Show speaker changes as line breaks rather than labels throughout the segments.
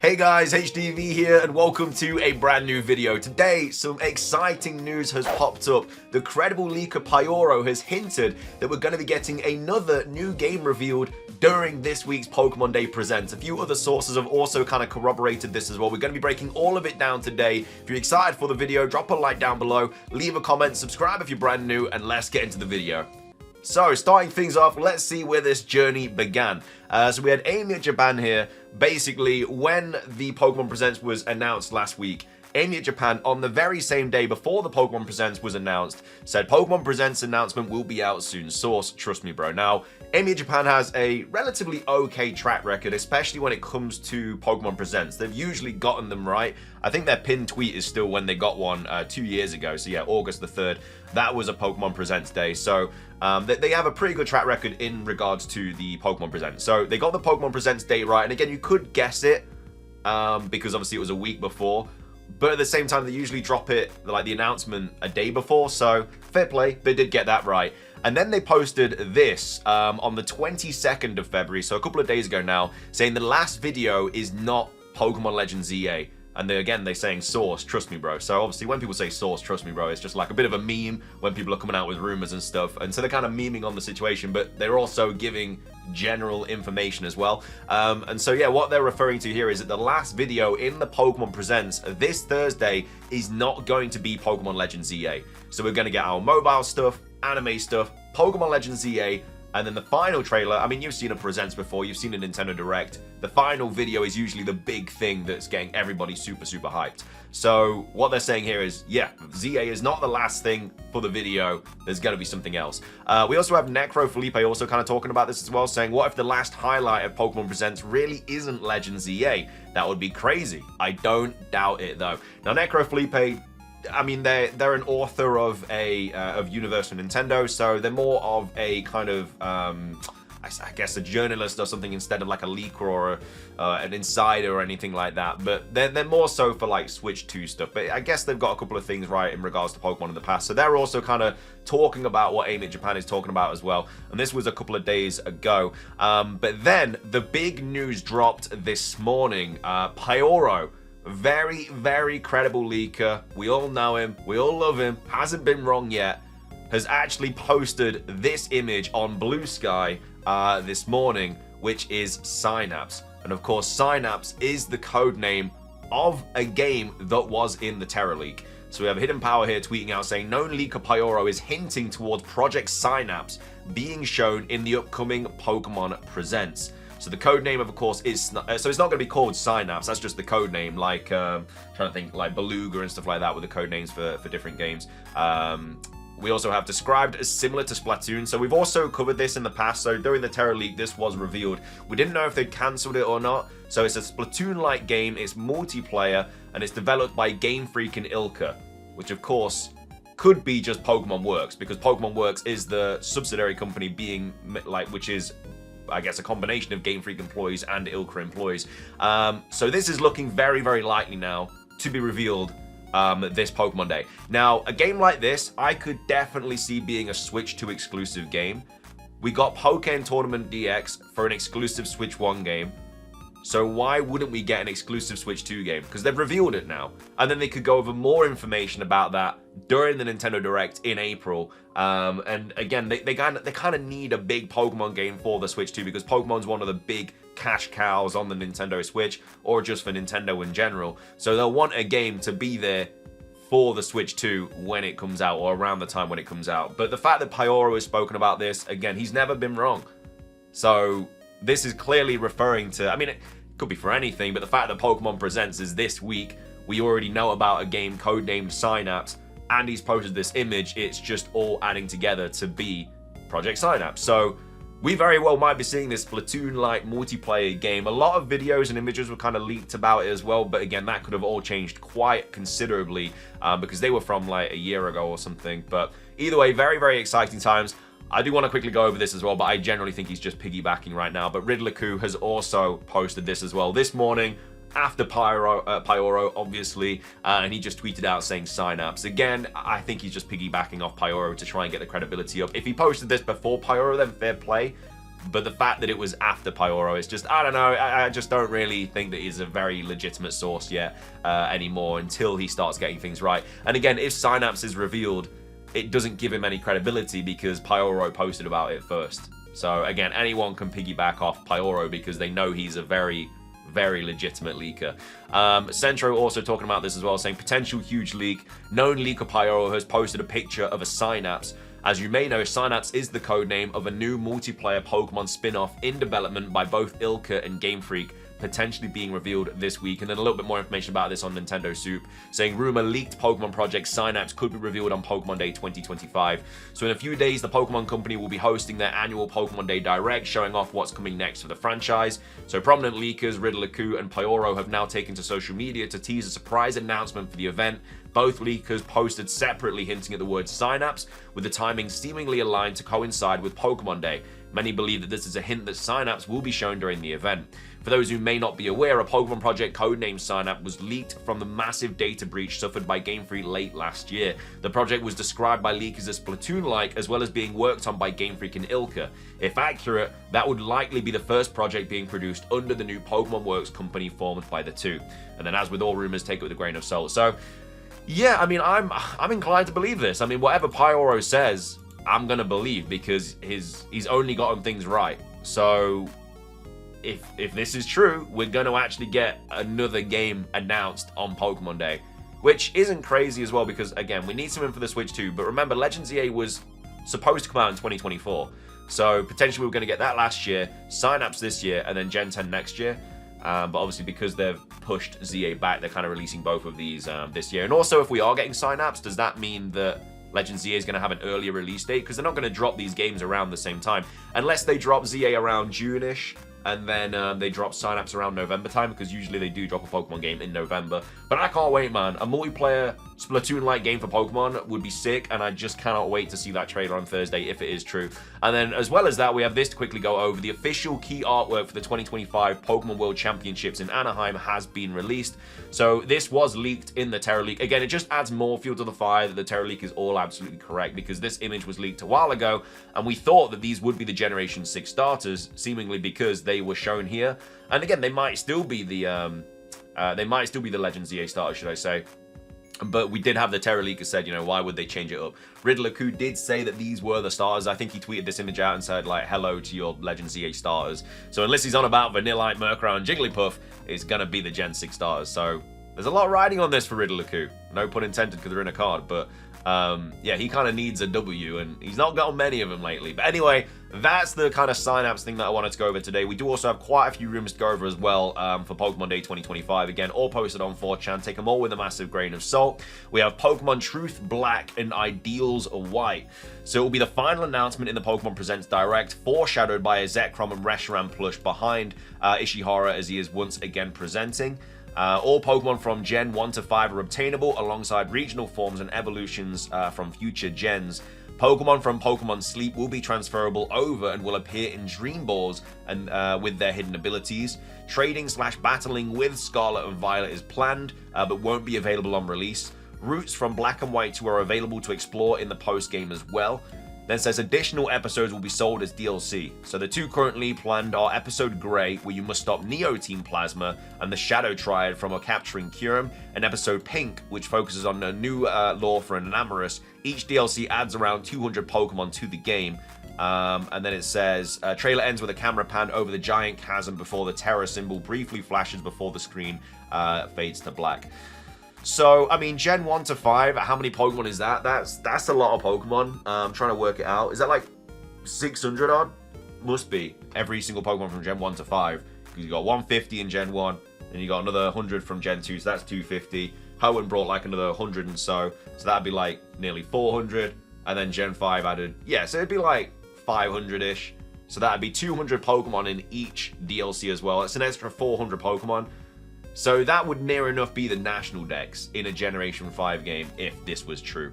Hey guys, HDV here and welcome to a brand new video. Today, some exciting news has popped up. The credible leaker Pyoro has hinted that we're going to be getting another new game revealed during this week's Pokemon Day Presents. A few other sources have also kind of corroborated this as well. We're going to be breaking all of it down today. If you're excited for the video, drop a like down below, leave a comment, subscribe if you're brand new, and let's get into the video. So, starting things off, let's see where this journey began. So we had Amy at Japan here. Basically, when the Pokemon Presents was announced last week, Amy at Japan, on the very same day before the Pokemon Presents was announced, said Pokemon Presents announcement will be out soon. Source, trust me, bro. Now, Amy at Japan has a relatively okay track record, especially when it comes to Pokemon Presents. They've usually gotten them right. I think their pinned tweet is still when they got one 2 years ago. So yeah, August the 3rd. That was a Pokemon Presents day. So they have a pretty good track record in regards to the Pokemon Presents. So they got the Pokemon Presents date right. And again, you could guess it because obviously it was a week before. But at the same time, they usually drop it, like the announcement, a day before. So fair play, they did get that right. And then they posted this on the 22nd of February, so a couple of days ago now, saying the last video is not Pokemon Legends EA. And they're saying source, trust me, bro. So obviously when people say source, trust me, bro, it's just like a bit of a meme when people are coming out with rumors and stuff. And so they're kind of memeing on the situation, but they're also giving general information as well. And so yeah, what they're referring to here is that the last video in the Pokemon Presents this Thursday is not going to be Pokemon Legends EA. So we're going to get our mobile stuff, anime stuff, Pokemon Legends EA, and then the final trailer. I mean, you've seen a Presents before, you've seen a Nintendo Direct. The final video is usually the big thing that's getting everybody super hyped. So what they're saying here is, yeah, ZA is not the last thing for the video. There's going to be something else. We also have Necro Felipe also kind of talking about this as well, saying, what if the last highlight of Pokemon Presents really isn't Legends EA? That would be crazy. I don't doubt it, though. Now, Necro Felipe, I mean, they're an author of Universal Nintendo, so they're more of a kind of, I guess, a journalist or something instead of like a leaker or an insider or anything like that. But they're more so for like Switch 2 stuff. But I guess they've got a couple of things right in regards to Pokemon in the past. So they're also kind of talking about what Amy at Japan is talking about as well. And this was a couple of days ago. But then the big news dropped this morning. Pyoro, very credible leaker. We all know him. We all love him. Hasn't been wrong yet. Has actually posted this image on Blue Sky this morning, which is Synapse. And of course, Synapse is the code name of a game that was in the Terra Leak. So we have Hidden Power here tweeting out saying, known leaker Pyoro is hinting towards Project Synapse being shown in the upcoming Pokemon Presents. So the code name, of course, is so it's not going to be called Synapse. That's just the code name, like trying to think like Beluga and stuff like that with the code names for different games. We also have described as similar to Splatoon. So we've also covered this in the past. So during the Terra Leak, this was revealed. We didn't know if they'd cancelled it or not. So it's a Splatoon-like game. It's multiplayer, and it's developed by Game Freak and Ilka, which of course could be just Pokemon Works, because Pokemon Works is the subsidiary company being like, which is, I guess, a combination of Game Freak employees and Ilka employees. So this is looking very likely now to be revealed this Pokemon Day. Now, a game like this, I could definitely see being a Switch 2 exclusive game. We got Pokémon Tournament DX for an exclusive Switch 1 game. So why wouldn't we get an exclusive Switch 2 game? Because they've revealed it now. And then they could go over more information about that during the Nintendo Direct in April. And again, they kind of need a big Pokemon game for the Switch 2, because Pokemon's one of the big cash cows on the Nintendo Switch, or just for Nintendo in general. So they'll want a game to be there for the Switch 2 when it comes out, or around the time when it comes out. But the fact that Pyoro has spoken about this, again, he's never been wrong. So this is clearly referring to, I mean, it could be for anything, but the fact that Pokemon Presents is this week, we already know about a game codenamed Synapse, and he's posted this image. It's just all adding together to be Project Synapse. So we very well might be seeing this Splatoon-like multiplayer game. A lot of videos and images were kind of leaked about it as well, but again, that could have all changed quite considerably because they were from like a year ago or something. But either way, very exciting times. I do want to quickly go over this as well, but I generally think he's just piggybacking right now. But Riddler has also posted this as well this morning, after Pyoro, obviously, and he just tweeted out saying Synapse. Again, I think he's just piggybacking off Pyoro to try and get the credibility up. If he posted this before Pyoro, then fair play. But the fact that it was after Pyoro, it's just, I don't know, I just don't really think that he's a very legitimate source yet anymore until he starts getting things right. And again, if Synapse is revealed, it doesn't give him any credibility because Pyoro posted about it first. So again, anyone can piggyback off Pyoro because they know he's a very legitimate leaker. Centro also talking about this as well, saying potential huge leak. Known leaker Pyoro has posted a picture of a Synapse. As you may know, Synapse is the codename of a new multiplayer Pokemon spin-off in development by both Ilka and Game Freak, potentially being revealed this week. And then a little bit more information about this on Nintendo Soup, saying rumor leaked Pokemon project Synapse could be revealed on Pokemon Day 2025. So in a few days, the Pokemon Company will be hosting their annual Pokemon Day Direct, showing off what's coming next for the franchise. So prominent leakers Riddler-Ku and Pyoro have now taken to social media to tease a surprise announcement for the event. Both leakers posted separately hinting at the word Synapse, with the timing seemingly aligned to coincide with Pokemon Day. Many believe that this is a hint that Synapse will be shown during the event. For those who may not be aware, a Pokemon project codenamed Synapse was leaked from the massive data breach suffered by Game Freak late last year. The project was described by leakers as Splatoon-like, as well as being worked on by Game Freak and Ilka. If accurate, that would likely be the first project being produced under the new Pokemon Works company formed by the two. And then, as with all rumors, take it with a grain of salt. So, yeah, I mean, I'm inclined to believe this. I mean, whatever Pyoro says, I'm gonna believe because he's only gotten things right. So if this is true, we're gonna actually get another game announced on Pokemon Day, which isn't crazy as well because again, we need something for the Switch too. But remember, Legends EA was supposed to come out in 2024, so potentially we're gonna get that last year, Synapse this year, and then Gen 10 next year. But obviously because they've pushed ZA back, they're kind of releasing both of these this year. And also, if we are getting Synapse, does that mean that Legends ZA is going to have an earlier release date? Because they're not going to drop these games around the same time. Unless they drop ZA around June-ish, and then they drop Synapse around November time, because usually they do drop a Pokemon game in November. But I can't wait, man. A multiplayer Splatoon-like game for Pokemon would be sick, and I just cannot wait to see that trailer on Thursday if it is true. And then, as well as that, we have this to quickly go over. The official key artwork for the 2025 Pokemon World Championships in Anaheim has been released. So this was leaked in the Terra Leak. Again, it just adds more fuel to the fire that the Terra Leak is all absolutely correct, because this image was leaked a while ago, and we thought that these would be the Generation 6 starters, seemingly because they were shown here. And again, they might still be the Legends EA starters, should I say. But we did have the Terra Leaker said, you know, why would they change it up? Riddler-Ku did say that these were the starters. I think he tweeted this image out and said, like, hello to your Legends EA starters. So unless he's on about Vanillite, Murkrow, and Jigglypuff, it's going to be the Gen 6 starters. So there's a lot riding on this for Riddler-Ku. No pun intended, because they're in a card. But yeah, he kind of needs a W, and he's not gotten many of them lately. But anyway, that's the kind of Synapse thing that I wanted to go over today. We do also have quite a few rumors to go over as well for Pokemon Day 2025. Again, all posted on 4chan. Take them all with a massive grain of salt. We have Pokemon Truth Black and Ideals White. So it will be the final announcement in the Pokemon Presents Direct, foreshadowed by a Zekrom and Reshiram plush behind Ishihara as he is once again presenting. All Pokemon from Gen 1 to 5 are obtainable alongside regional forms and evolutions from future gens. Pokemon from Pokemon Sleep will be transferable over and will appear in Dream Balls and with their hidden abilities. Trading/battling with Scarlet and Violet is planned, but won't be available on release. Routes from Black and White 2 are available to explore in the post-game as well. Then says additional episodes will be sold as DLC. So the two currently planned are Episode Grey, where you must stop Neo Team Plasma and the Shadow Triad from capturing Kyurem, and Episode Pink, which focuses on a new lore for an Enamorus. Each DLC adds around 200 Pokemon to the game. And then it says, trailer ends with a camera pan over the giant chasm before the Terra symbol briefly flashes before the screen fades to black. So, I mean, Gen 1 to 5, how many Pokemon is that? That's a lot of Pokemon. I'm trying to work it out. Is that like 600 odd? Must be. Every single Pokemon from Gen 1 to 5. Because you got 150 in Gen 1, and you got another 100 from Gen 2, so that's 250. Hoenn brought like another 100 and so that'd be like nearly 400. And then Gen 5 added, yeah, so it'd be like 500-ish. So that'd be 200 Pokemon in each DLC as well. It's an extra 400 Pokemon. So that would near enough be the national dex in a Generation 5 game if this was true,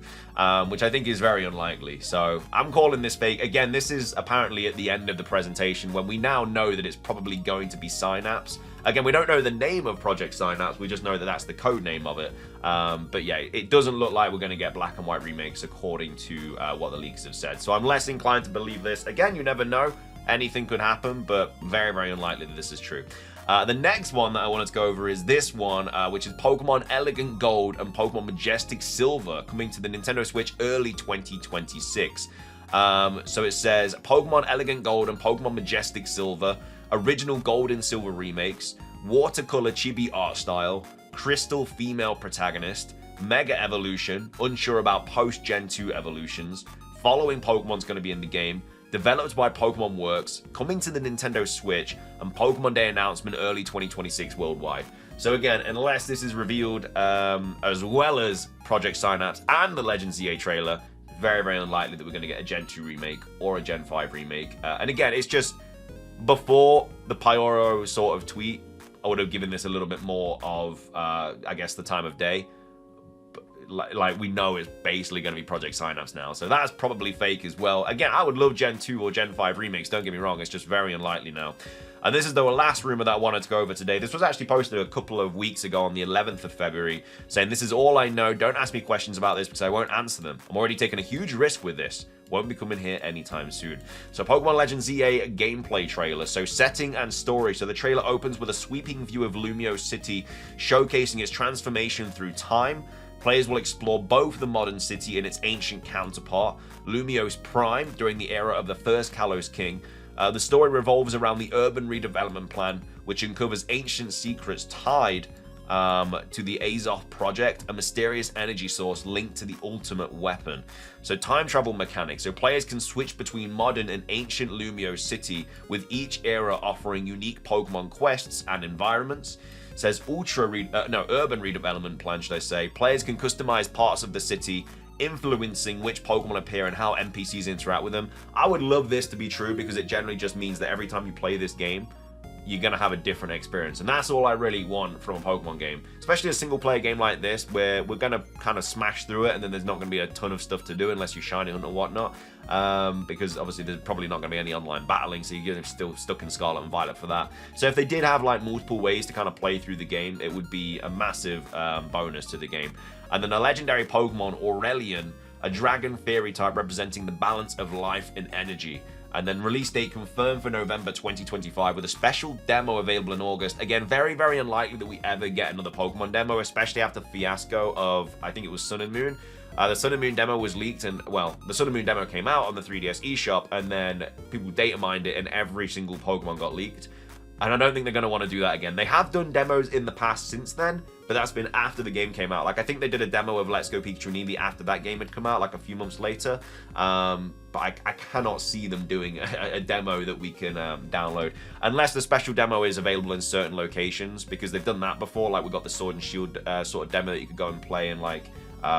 which I think is very unlikely. So I'm calling this fake. Again, this is apparently at the end of the presentation when we now know that it's probably going to be Synapse. Again, we don't know the name of Project Synapse, we just know that that's the code name of it. But yeah, it doesn't look like we're going to get Black and White remakes according to what the leaks have said. So I'm less inclined to believe this. Again, you never know. anything could happen, but very, very unlikely that this is true. The next one that I wanted to go over is this one, which is Pokemon Elegant Gold and Pokemon Majestic Silver, coming to the Nintendo Switch early 2026. So it says Pokemon Elegant Gold and Pokemon Majestic Silver, original Gold and Silver remakes, watercolor chibi art style, crystal female protagonist, Mega Evolution, unsure about post-Gen 2 evolutions, following Pokemon's going to be in the game, developed by Pokemon Works, coming to the Nintendo Switch, and Pokemon Day announcement early 2026 worldwide. So again, unless this is revealed as well as Project Synapse and the Legend ZA trailer, very, very unlikely that we're going to get a Gen 2 remake or a Gen 5 remake. And again, it's just before the Pyoro sort of tweet, I would have given this a little bit more of, I guess, the time of day. Like we know it's basically going to be Project Synapse now, so that's probably fake as well. Again, I would love Gen 2 or Gen 5 remakes, don't get me wrong, it's just very unlikely now. And this is the last rumor that I wanted to go over today. This was actually posted a couple of weeks ago on the 11th of February, saying this is all I know, don't ask me questions about this because I won't answer them. I'm already taking a huge risk with this. Won't be coming here anytime soon. So Pokemon Legends ZA gameplay trailer. So setting and story. So the trailer opens with a sweeping view of Lumiose City, showcasing its transformation through time. Players will explore both the modern city and its ancient counterpart, Lumiose Prime, during the era of the first Kalos King. The story revolves around the urban redevelopment plan, which uncovers ancient secrets tied to the Azoth project, a mysterious energy source linked to the ultimate weapon. So time travel mechanics. So players can switch between modern and ancient Lumiose City, with each era offering unique Pokemon quests and environments. Says urban redevelopment plan, should I say. Players can customize parts of the city, influencing which Pokemon appear and how NPCs interact with them. I would love this to be true because it generally just means that every time you play this game, you're going to have a different experience. And that's all I really want from a Pokemon game. Especially a single player game like this, where we're going to kind of smash through it and then there's not going to be a ton of stuff to do unless you shiny hunt or whatnot. Because obviously there's probably not going to be any online battling, so you're still stuck in Scarlet and Violet for that. So if they did have like multiple ways to kind of play through the game, it would be a massive bonus to the game. And then a legendary Pokemon, Aurelion, a dragon fairy type representing the balance of life and energy. And then release date confirmed for November 2025 with a special demo available in August. Again, very, very unlikely that we ever get another Pokemon demo, especially after the fiasco of, I think it was Sun and Moon. The Sun and Moon demo was leaked, and, well, the Sun and Moon demo came out on the 3DS eShop, and then people data mined it, and every single Pokemon got leaked. And I don't think they're going to want to do that again. They have done demos in the past since then, but that's been after the game came out. Like, I think they did a demo of Let's Go Pikachu and Eevee after that game had come out, like a few months later. But I cannot see them doing a demo that we can download. Unless the special demo is available in certain locations, because they've done that before. Like, we got the Sword and Shield sort of demo that you could go and play in, like,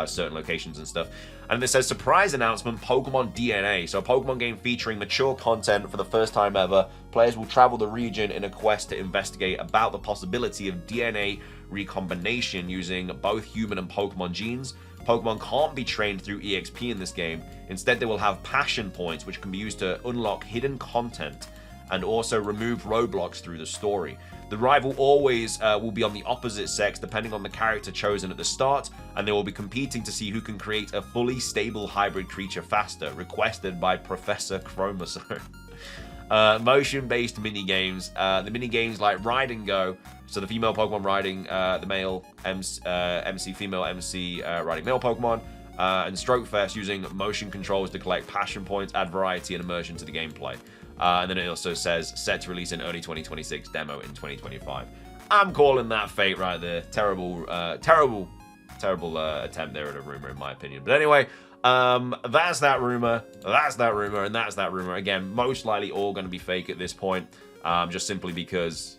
certain locations and stuff. And it says, surprise announcement, Pokemon DNA. So a Pokemon game featuring mature content for the first time ever. Players will travel the region in a quest to investigate about the possibility of DNA recombination using both human and Pokemon genes. Pokemon can't be trained through EXP in this game. Instead, they will have passion points, which can be used to unlock hidden content and also remove roadblocks through the story. The rival always will be on the opposite sex, depending on the character chosen at the start, and they will be competing to see who can create a fully stable hybrid creature faster, requested by Professor Chromosome. Motion-based minigames. The minigames like Ride and Go, so the female Pokemon riding the male MC, female MC riding male Pokemon, and Stroke Fest using motion controls to collect passion points, add variety and immersion to the gameplay. And then it also says set to release in early 2026, demo in 2025. I'm calling that fate right there. Terrible attempt there at a rumor, in my opinion. But anyway, that's that rumor, and that's that rumor. Again, most likely all going to be fake at this point, just simply because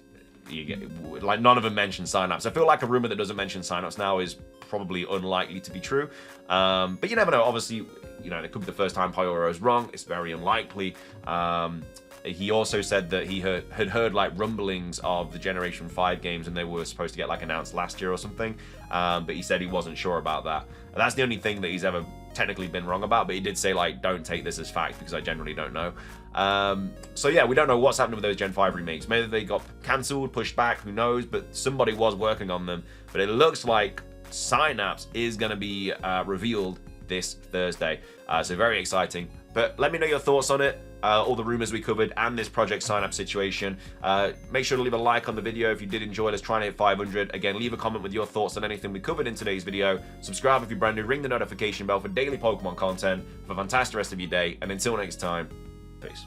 you get, like, none of them mention Synapse. I feel like a rumor that doesn't mention Synapse now is probably unlikely to be true. But you never know. Obviously, you know, it could be the first time Pyoro is wrong. It's very unlikely. He also said that he had heard like rumblings of the Generation 5 games, and they were supposed to get like announced last year or something. But he said he wasn't sure about that. And that's the only thing that he's ever technically been wrong about. But he did say, like, don't take this as fact because I generally don't know. So yeah, we don't know what's happening with those Gen 5 remakes. Maybe they got cancelled, pushed back, who knows? But somebody was working on them. But it looks like Synapse is going to be revealed this Thursday. So very exciting. But let me know your thoughts on it. all the rumors we covered and this Project Synapse situation. Make sure to leave a like on the video if you did enjoy. Let's try and hit 500. Again, leave a comment with your thoughts on anything we covered in today's video. Subscribe if you're brand new, ring the notification bell for daily Pokemon content. Have a fantastic rest of your day, and until next time, peace.